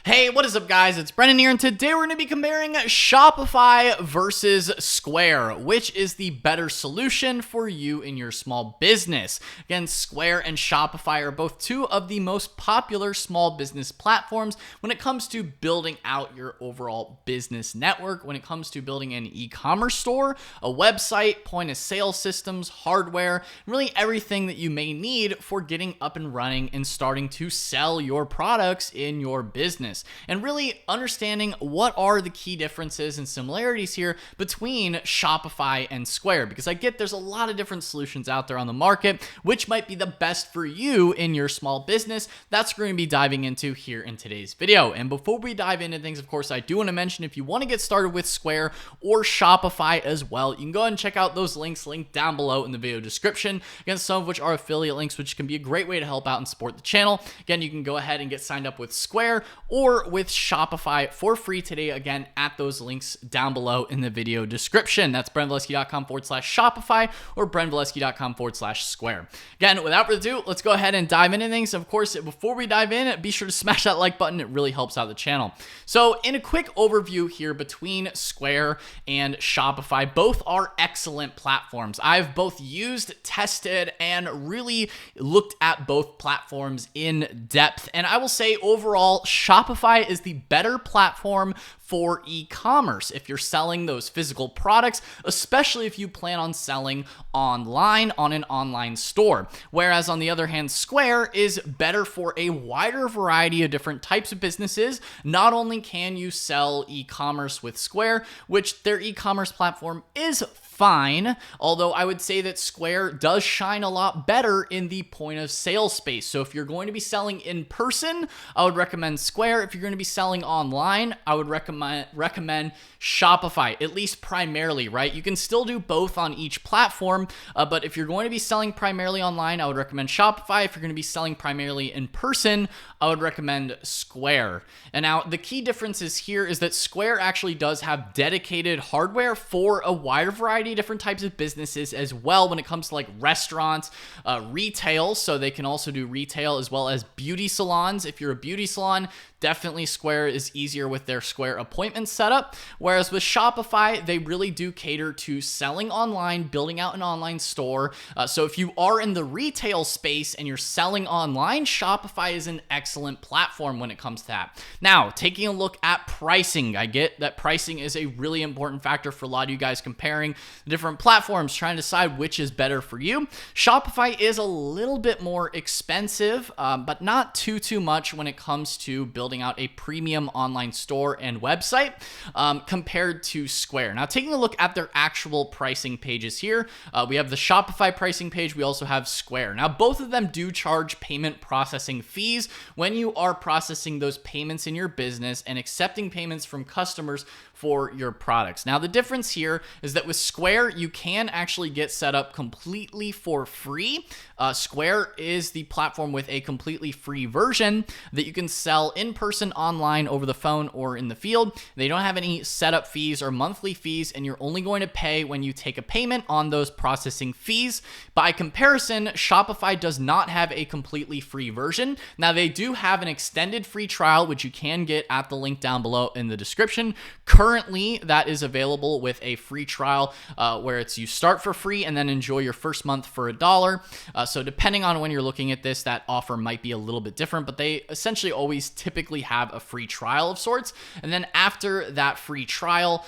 Hey, what is up guys? It's Brendan here, and today we're going to be comparing Shopify versus Square. Which is the better solution for you in your small business? Again, Square and Shopify are both two of the most popular small business platforms when it comes to building out your overall business network, when it comes to building an e-commerce store, a website, point of sale systems, hardware, really everything that you may need for getting up and running and starting to sell your products in your business. And really understanding what are the key differences and similarities here between Shopify and Square, because I get there's a lot of different solutions out there on the market, which might be the best for you in your small business. That's what we're going to be diving into here in today's video. And before we dive into things, of course, I do want to mention if you want to get started with Square or Shopify as well, you can go ahead and check out those links linked down below in the video description. Again, some of which are affiliate links, which can be a great way to help out and support the channel. Again, you can go ahead and get signed up with Square or with Shopify for free today, again, at those links down below in the video description. That's brendanvalesky.com/Shopify or brendanvalesky.com/Square. Again, without further ado, let's go ahead and dive into things. Of course, before we dive in, be sure to smash that like button. It really helps out the channel. So in a quick overview here between Square and Shopify, both are excellent platforms. I've both used, tested, and really looked at both platforms in depth. And I will say overall, Shopify is the better platform for e-commerce if you're selling those physical products, especially if you plan on selling online on an online store. Whereas on the other hand, Square is better for a wider variety of different types of businesses. Not only can you sell e-commerce with Square, which their e-commerce platform is fine, although I would say that Square does shine a lot better in the point of sale space. So if you're going to be selling in person, I would recommend Square. If you're going to be selling online, I would recommend Shopify, at least primarily, right? You can still do both on each platform, but if you're going to be selling primarily online, I would recommend Shopify. If you're going to be selling primarily in person, I would recommend Square. And now the key differences here is that Square actually does have dedicated hardware for a wider variety of different types of businesses as well when it comes to like restaurants, retail. So they can also do retail as well as beauty salons. If you're a beauty salon, definitely Square is easier with their Square appointment setup. Whereas with Shopify, they really do cater to selling online, building out an online store. So if you are in the retail space and you're selling online, Shopify is an excellent platform when it comes to that. Now, taking a look at pricing, I get that pricing is a really important factor for a lot of you guys comparing the different platforms, trying to decide which is better for you. Shopify is a little bit more expensive, but not too much when it comes to building out a premium online store and website compared to Square. Now, taking a look at their actual pricing pages here, we have the Shopify pricing page. We also have Square. Now, both of them do charge payment processing fees when you are processing those payments in your business and accepting payments from customers for your products. Now, the difference here is that with Square, you can actually get set up completely for free. Square is the platform with a completely free version that you can sell in person, online, over the phone, or in the field. They don't have any setup fees or monthly fees, and you're only going to pay when you take a payment on those processing fees. By comparison, Shopify does not have a completely free version. Now, they do have an extended free trial, which you can get at the link down below in the description. Currently, that is available with a free trial where it's you start for free and then enjoy your first month for $1. So depending on when you're looking at this, that offer might be a little bit different, but they essentially always typically have a free trial of sorts. And then after that free trial,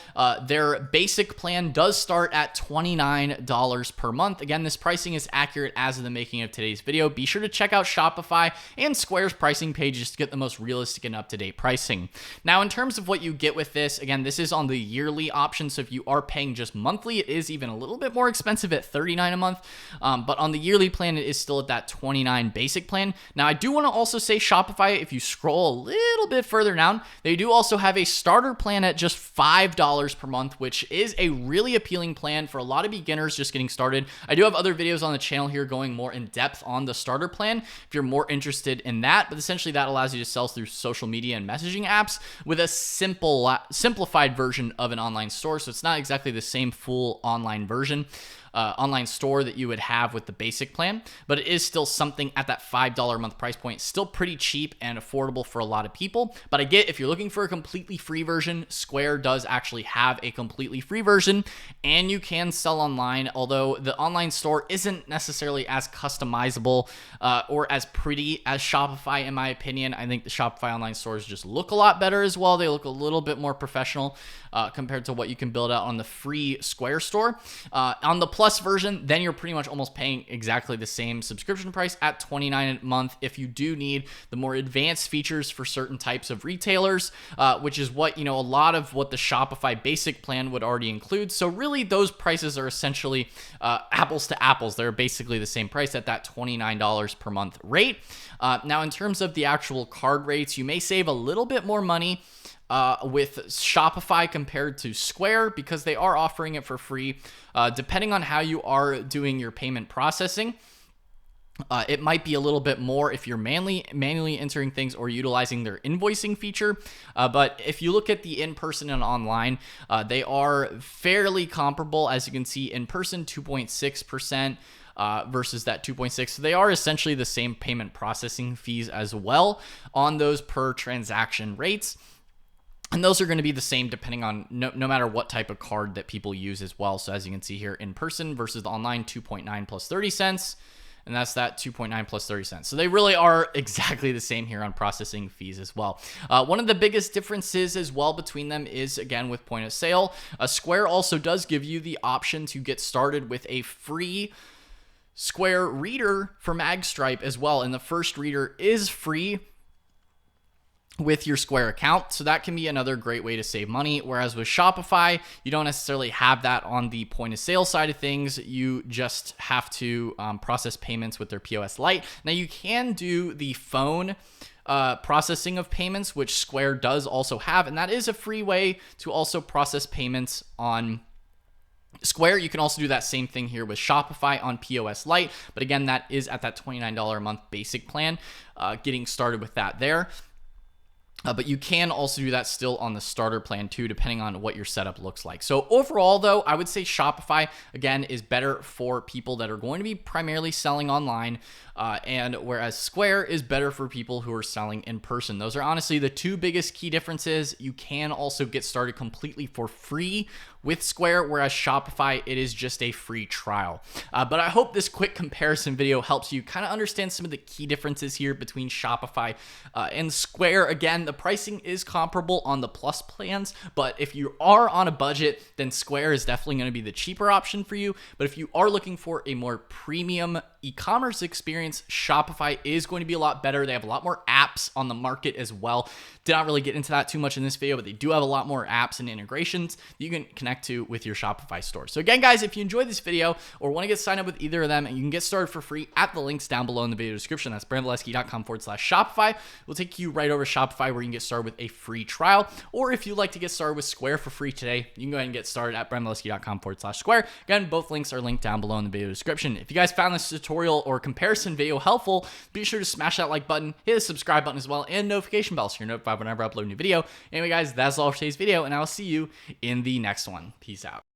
their basic plan does start at $29 per month. Again, this pricing is accurate as of the making of today's video. Be sure to check out Shopify and Square's pricing pages to get the most realistic and up-to-date pricing. Now, in terms of what you get with this, again, this is on the yearly option. So if you are paying just monthly, it is even a little bit more expensive at $39 a month. But on the yearly plan, it is still at that $29 basic plan. Now, I do want to also say Shopify, if you scroll a little bit further down, they do also have a starter plan at just $5 per month, which is a really appealing plan for a lot of beginners just getting started. I do have other videos on the channel here going more in depth on the starter plan if you're more interested in that, but essentially that allows you to sell through social media and messaging apps with a simplified version of an online store. So it's not exactly the same full online version. Online store that you would have with the basic plan, but it is still something at that $5 a month price point. Still pretty cheap and affordable for a lot of people. But I get if you're looking for a completely free version, Square does actually have a completely free version, and you can sell online, although the online store isn't necessarily as customizable or as pretty as Shopify, in my opinion. I think the Shopify online stores just look a lot better as well. They look a little bit more professional compared to what you can build out on the free Square store. On the Plus version, then you're pretty much almost paying exactly the same subscription price at $29 a month if you do need the more advanced features for certain types of retailers, which is what, a lot of what the Shopify basic plan would already include. So really those prices are essentially apples to apples. They're basically the same price at that $29 per month rate. Now in terms of the actual card rates, you may save a little bit more money with Shopify compared to Square because they are offering it for free. Depending on how you are doing your payment processing, it might be a little bit more if you're manually entering things or utilizing their invoicing feature. But if you look at the in-person and online, they are fairly comparable. As you can see, in-person 2.6%. Versus that 2.6. So they are essentially the same payment processing fees as well on those per transaction rates. And those are going to be the same depending on no matter what type of card that people use as well. So as you can see here, in person versus the online, 2.9 plus 30 cents. And that's that 2.9 plus 30 cents. So they really are exactly the same here on processing fees as well. One of the biggest differences as well between them is, again, with point of sale. Square also does give you the option to get started with a free Square reader for MagStripe as well. And the first reader is free with your Square account. So that can be another great way to save money. Whereas with Shopify, you don't necessarily have that on the point of sale side of things. You just have to process payments with their POS Lite. Now you can do the phone processing of payments, which Square does also have. And that is a free way to also process payments on Square. You can also do that same thing here with Shopify on POS Lite. But again, that is at that $29 a month basic plan, getting started with that there. But you can also do that still on the starter plan too, depending on what your setup looks like. So overall, though, I would say Shopify, again, is better for people that are going to be primarily selling online, and whereas Square is better for people who are selling in person. Those are honestly the two biggest key differences. You can also get started completely for free with Square, whereas Shopify, it is just a free trial. But I hope this quick comparison video helps you kind of understand some of the key differences here between Shopify and Square. Again, the pricing is comparable on the Plus plans, but if you are on a budget, then Square is definitely going to be the cheaper option for you. But if you are looking for a more premium e-commerce experience, Shopify is going to be a lot better. They have a lot more apps on the market as well. Did not really get into that too much in this video, but they do have a lot more apps and integrations that you can connect to with your Shopify store. So again, guys, if you enjoyed this video or want to get signed up with either of them, and you can get started for free at the links down below in the video description. That's brandvalesky.com/Shopify. We'll take you right over to Shopify where you can get started with a free trial. Or if you'd like to get started with Square for free today, you can go ahead and get started at brandvalesky.com/Square. Again, both links are linked down below in the video description. If you guys found this tutorial or comparison video helpful, be sure to smash that like button, hit the subscribe button as well, and notification bell so you're notified whenever I upload a new video. Anyway, guys, that's all for today's video, and I'll see you in the next one. Peace out.